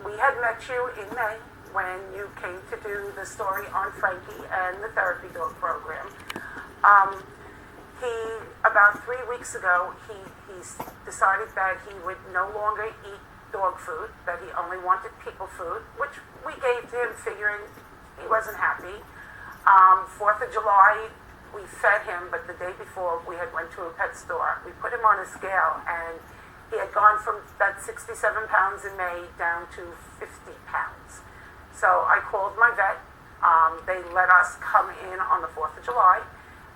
We had met you in May when you came to do the story on Frankie and the therapy dog program. About 3 weeks ago, he decided that he would no longer eat dog food, that he only wanted people food, which we gave to him figuring he wasn't happy. 4th of July, we fed him, but the day before we had went to a pet store. We put him on a scale, and he had gone from that 67 pounds in May down to 50 pounds. So I called my vet. They let us come in on the 4th of July,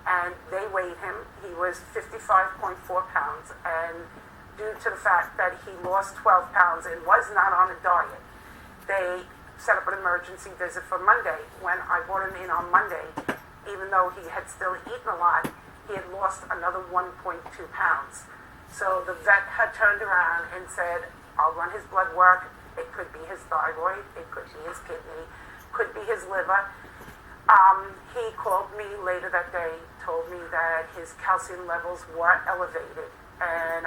and they weighed him. He was 55.4 pounds, and due to the fact that he lost 12 pounds and was not on a diet, they set up an emergency visit for Monday. When I brought him in on Monday, even though he had still eaten a lot, he had lost another 1.2 pounds. So the vet had turned around and said, I'll run his blood work. It could be his thyroid, it could be his kidney, could be his liver. He called me later that day, told me that his calcium levels were elevated, and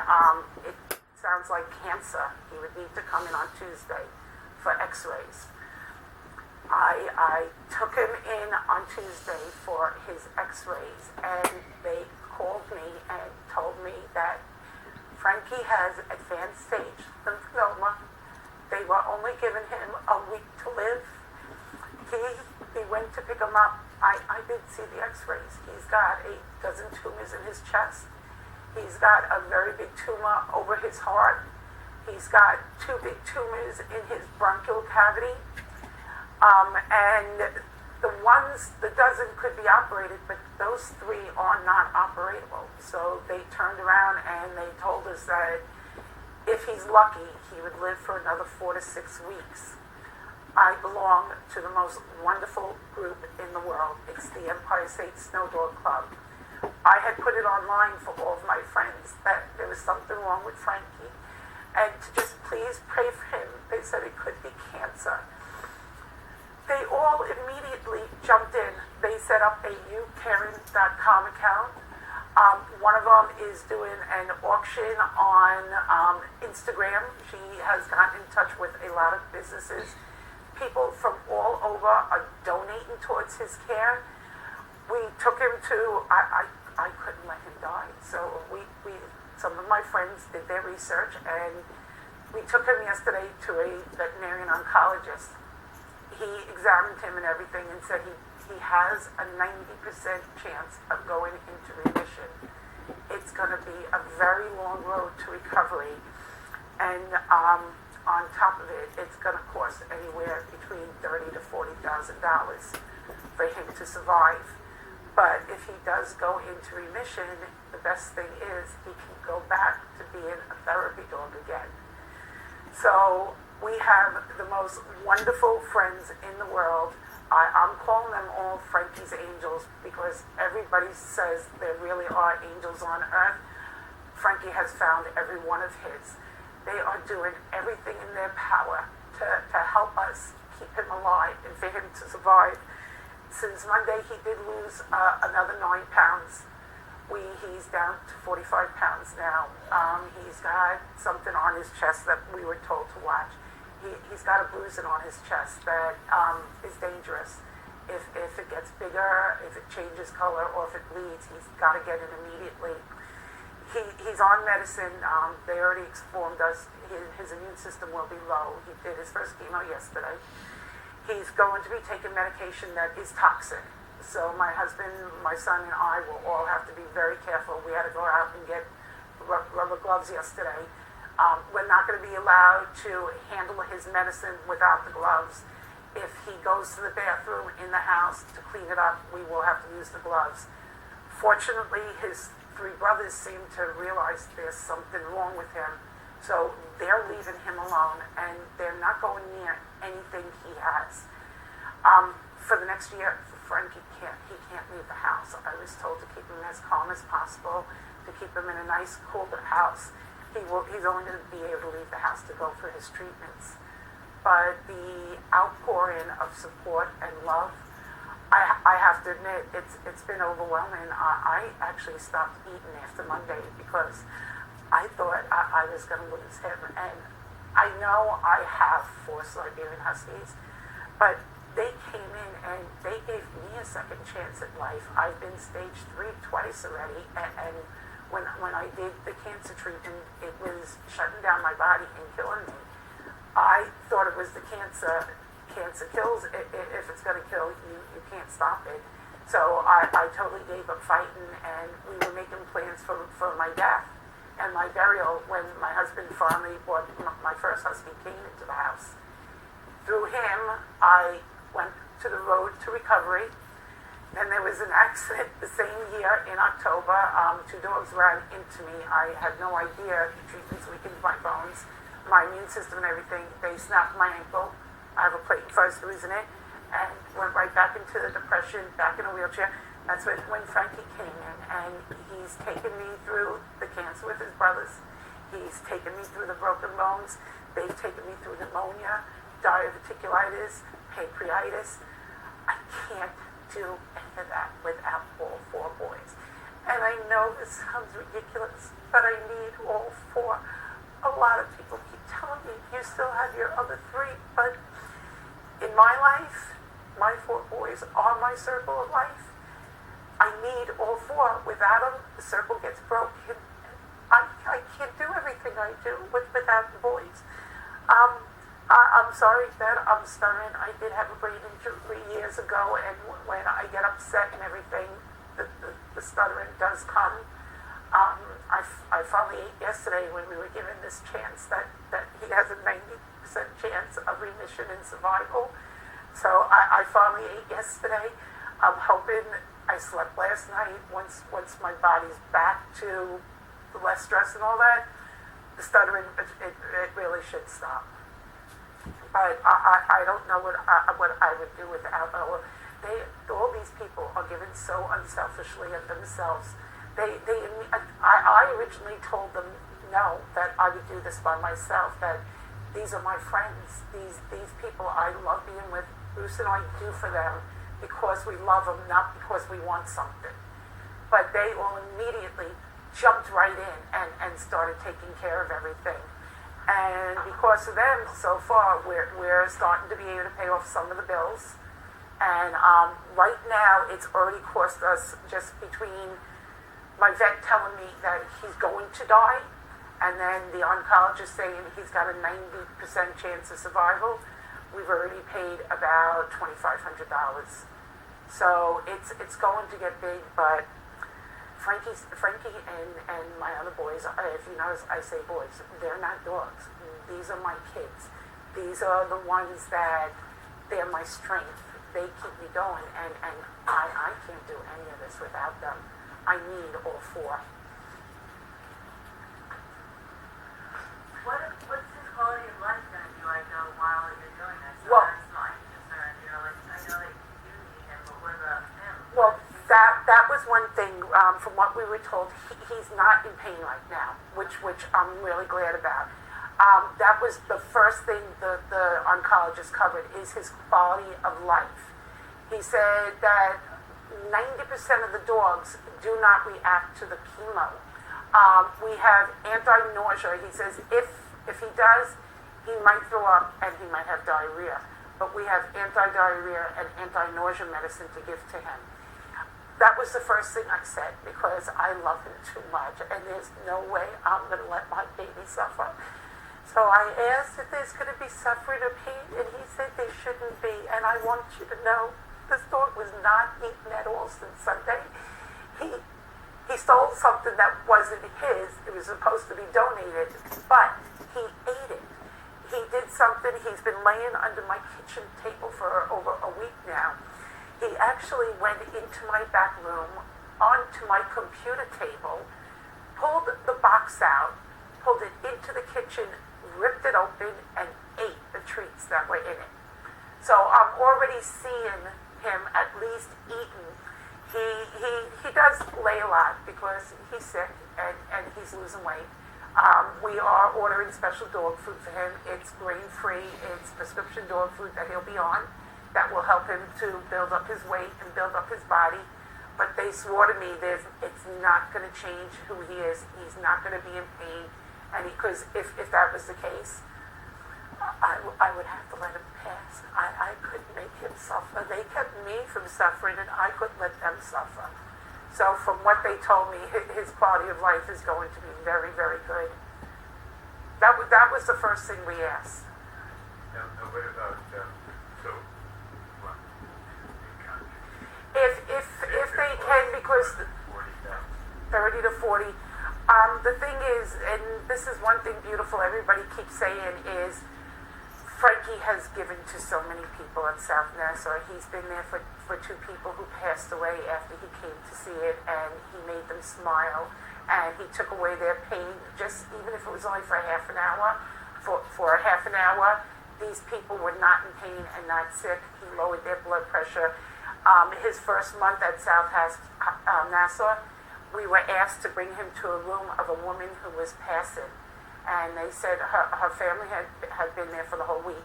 it sounds like cancer. He would need to come in on Tuesday for x-rays. I took him in on Tuesday for his x-rays, and they called me and told me that Frankie has advanced stage lymphoma. They were only giving him a week to live. He went to pick him up. I did see the x-rays. He's got 8 dozen tumors in his chest. He's got a very big tumor over his heart. He's got 2 big tumors in his bronchial cavity. And the dozen could be operated, but those 3 are not operatable. So they turned around and they told us that if he's lucky, he would live for another 4 to 6 weeks. I belong to the most wonderful group in the world. It's the Empire State Snow Dog Club. I had put it online for all of my friends that there was something wrong with Frankie, and to just please pray for him. They said it could be cancer. They all immediately jumped in. They set up a youcaring.com account. One of them is doing an auction on Instagram. She has gotten in touch with a lot of businesses. People from all over are donating towards his care. We took him to, I couldn't let him die. So some of my friends did their research, and we took him yesterday to a veterinarian oncologist. He examined him and everything and said he has a 90% chance of going into remission. It's going to be a very long road to recovery, and on top of it, it's going to cost anywhere between $30,000 to $40,000 for him to survive. But if he does go into remission, the best thing is he can go back to being a therapy dog again. So we have the most wonderful friends in the world. I'm calling them all Frankie's angels because everybody says there really are angels on earth. Frankie has found every one of his. They are doing everything in their power to help us keep him alive and for him to survive. Since Monday, he did lose another 9 pounds. He's down to 45 pounds now. He's got something on his chest that we were told to watch. He's got a bruising on his chest that is dangerous. If it gets bigger, if it changes color, or if it bleeds, he's got to get it immediately. He's on medicine. They already informed us his immune system will be low. He did his first chemo yesterday. He's going to be taking medication that is toxic. So my husband, my son, and I will all have to be very careful. We had to go out and get rubber gloves yesterday. We're not going to be allowed to handle his medicine without the gloves. If he goes to the bathroom in the house to clean it up, we will have to use the gloves. Fortunately, his 3 brothers seem to realize there's something wrong with him. So they're leaving him alone, and they're not going near anything he has. For the next year, Frankie can't leave the house. I was told to keep him as calm as possible, to keep him in a nice, cool house. He's only going to be able to leave the house to go for his treatments. But the outpouring of support and love, I have to admit, it's been overwhelming. I actually stopped eating after Monday because I thought I was going to lose him. And I know I have 4 Siberian Huskies, but they came in and they gave me a second chance at life. I've been stage 3 twice already, and when I did the cancer treatment, it was shutting down my body and killing me. I thought it was the cancer. Cancer kills. If it's going to kill you, you can't stop it. So I totally gave up fighting, and we were making plans for my death and my burial when my husband finally brought my first husky came into the house. Through him, I went to the road to recovery. Then there was an accident the same year in October. 2 dogs ran into me. I had no idea. The treatments weakened my bones, my immune system and everything. They snapped my ankle. I have a plate first bruise in it, and went right back into the depression, back in a wheelchair. That's when Frankie came in, and he's taken me through the cancer with his brothers. He's taken me through the broken bones. They've taken me through pneumonia, diverticulitis, pancreatitis. I can't do any of that without all 4 boys. And I know this sounds ridiculous, but I need all 4. A lot of people keep telling me, you still have your other 3, but in my life, my 4 boys are my circle of life. I need all 4. Without them, the circle gets broken. I can't do everything I do without the boys. I'm sorry that I'm stuttering. I did have a brain injury years ago, and when I get upset and everything, the stuttering does come. I finally ate yesterday when we were given this chance that he has a 90% chance of remission and survival. So I finally ate yesterday. I'm hoping I slept last night. Once my body's back to the less stress and all that, the stuttering, it really should stop. But I don't know what I would do without all these people are given so unselfishly of themselves. I originally told them no, that I would do this by myself, that these are my friends, these people I love being with. Bruce and I do for them because we love them, not because we want something. But they all immediately jumped right in and started taking care of everything. And because of them, so far, we're starting to be able to pay off some of the bills. And right now, it's already cost us, just between my vet telling me that he's going to die, and then the oncologist saying he's got a 90% chance of survival, we've already paid about $2,500. So it's going to get big, but Frankie and my other boys, if you notice, I say boys, they're not dogs. These are my kids. These are the ones that, they're my strength. They keep me going, and I can't do any of this without them. I need all 4. What's his quality of life going to be like, though, while you're doing this? So Well, that's my concern. You know, like, I know that you need him, but what about him? Well, that was one thing, from what we were told. He's not in pain right now, which I'm really glad about. That was the first thing the oncologist covered, is his quality of life. He said that 90% of the dogs do not react to the chemo. We have anti-nausea. He says if he does, he might throw up and he might have diarrhea. But we have anti-diarrhea and anti-nausea medicine to give to him. That was the first thing I said, because I love him too much, and there's no way I'm going to let my baby suffer. So I asked if there's going to be suffering or pain, and he said there shouldn't be. And I want you to know, this dog was not eaten at all since Sunday. He stole something that wasn't his. It was supposed to be donated, but he ate it. He did something. He's been laying under my kitchen table for over a week now. He actually went into my back room, onto my computer table, pulled the box out, pulled it into the kitchen, ripped it open, and ate the treats that were in it. So I'm already seeing him at least eating. He does lay a lot because he's sick and he's losing weight. We are ordering special dog food for him. It's grain-free. It's prescription dog food that he'll be on, that will help him to build up his weight and build up his body. but they swore to me that it's not going to change who he is. He's not going to be in pain, and because if that was the case, I would have to let him pass. I couldn't make him suffer. They kept me from suffering, and I couldn't let them suffer. So from what they told me, his quality of life is going to be very, very good. That was the first thing we asked. Now what about, what? If they can, because 30 to 40. The thing is, and this is one thing beautiful everybody keeps saying, is Frankie has given to so many people at South Nassau. He's been there for two people who passed away after he came to see it, and he made them smile, and he took away their pain, just even if it was only for a half an hour. For a half an hour, these people were not in pain and not sick. He lowered their blood pressure. His first month at South Nassau, we were asked to bring him to a room of a woman who was passing. And they said her family had been there for the whole week.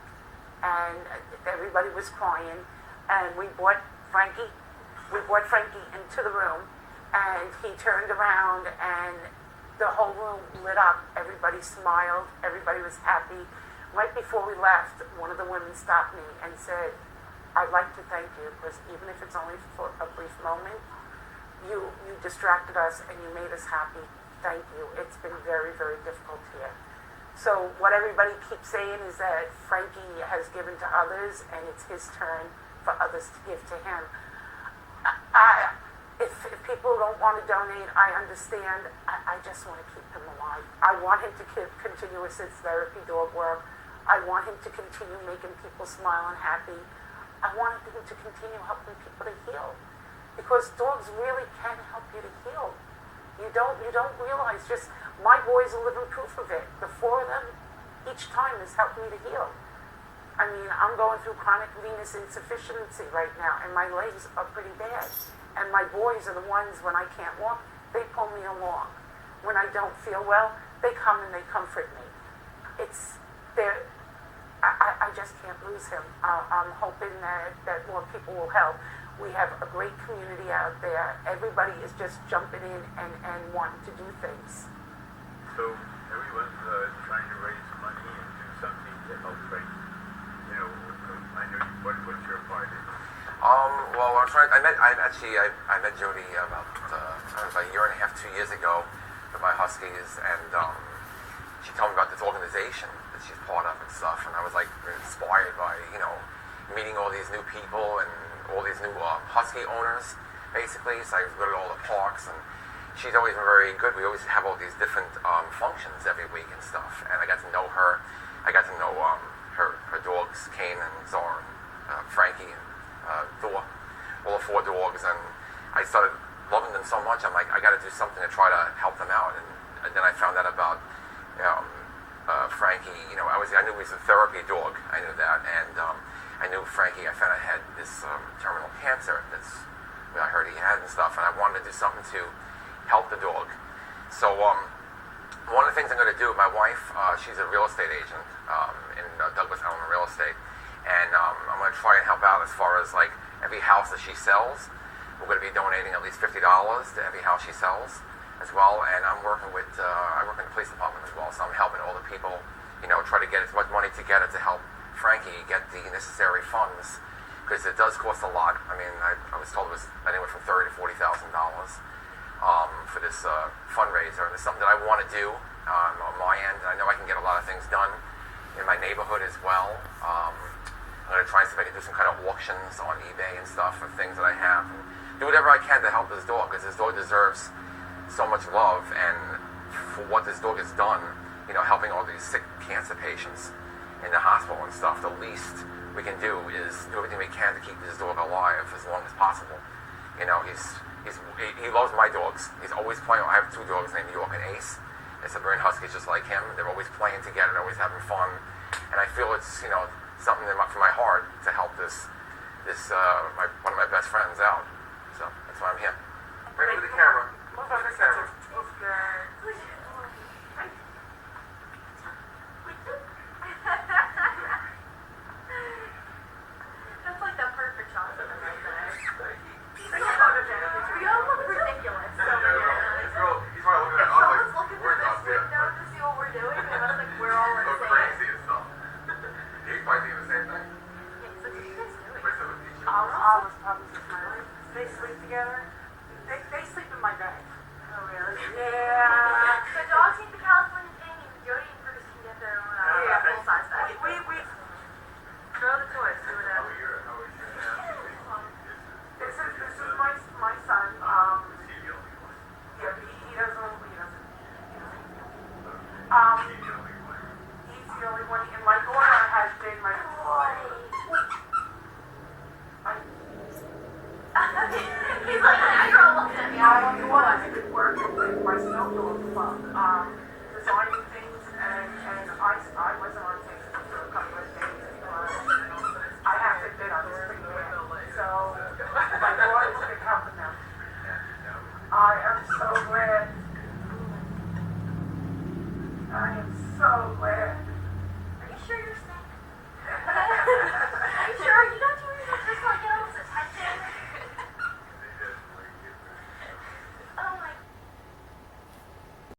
And everybody was crying. And we brought Frankie into the room. And he turned around and the whole room lit up. Everybody smiled. Everybody was happy. Right before we left, one of the women stopped me and said, "I'd like to thank you, because even if it's only for a brief moment, you distracted us and you made us happy. Thank you. It's been very, very difficult here." So what everybody keeps saying is that Frankie has given to others, and it's his turn for others to give to him. If people don't want to donate, I understand. I just want to keep him alive. I want him to continue his therapy dog work. I want him to continue making people smile and happy. I want him to continue helping people to heal, because dogs really can help you to heal. You don't realize, just my boys are living proof of it. The four of them, each time has helped me to heal. I mean, I'm going through chronic venous insufficiency right now, and my legs are pretty bad. And my boys are the ones, when I can't walk, they pull me along. When I don't feel well, they come and they comfort me. I just can't lose him. I'm hoping that more people will help. We have a great community out there. Everybody is just jumping in and wanting to do things. So everyone's trying to raise money and do something to help Frank. I know what's your part in it? Well, I met Jodi about a year and a half, 2 years ago with my Huskies, and she told me about this organization that she's part of and stuff, and I was like inspired by, meeting all these new people and all these new Husky owners, basically. So I go to all the parks, and she's always been very good. We always have all these different functions every week and stuff, and I got to know her. I got to know her dogs, Kane and Czar, and Frankie and Thor, all the four dogs, and I started loving them so much. I'm like, I got to do something to try to help them out, and then I found out about Frankie. I knew he was a therapy dog. I knew that, and I knew Frankie. I found I had this terminal cancer I heard he had and stuff, and I wanted to do something to help the dog. So one of the things I'm going to do, my wife, she's a real estate agent in Douglas Elmer Real Estate, and I'm going to try and help out as far as like every house that she sells. We're going to be donating at least $50 to every house she sells as well, and I'm working with, I work in the police department as well, so I'm helping all the people, try to get as much money together to help Frankie get the necessary funds, because it does cost a lot. I mean, I was told it was anywhere from $30,000 to $40,000 for this fundraiser, and it's something that I want to do on my end. I know I can get a lot of things done in my neighborhood as well. I'm going to try and see if I can do some kind of auctions on eBay and stuff of things that I have, and do whatever I can to help this dog, because this dog deserves so much love, and for what this dog has done, helping all these sick cancer patients in the hospital and stuff, the least we can do is do everything we can to keep this dog alive as long as possible. He loves my dogs. He's always playing. I have two dogs named New York and Ace. It's Siberian Huskies just like him. They're always playing together. They're always having fun, and I feel it's something from my heart to help this one of my best friends out. So that's why I'm here. Right with the camera. Move on the camera. That's like the perfect shot of him right there. Take a photo, Jennifer. designing things, and I wasn't on Facebook for a couple of days because I have to admit I was pretty bad. So my daughter's been helping them. I am so glad. I am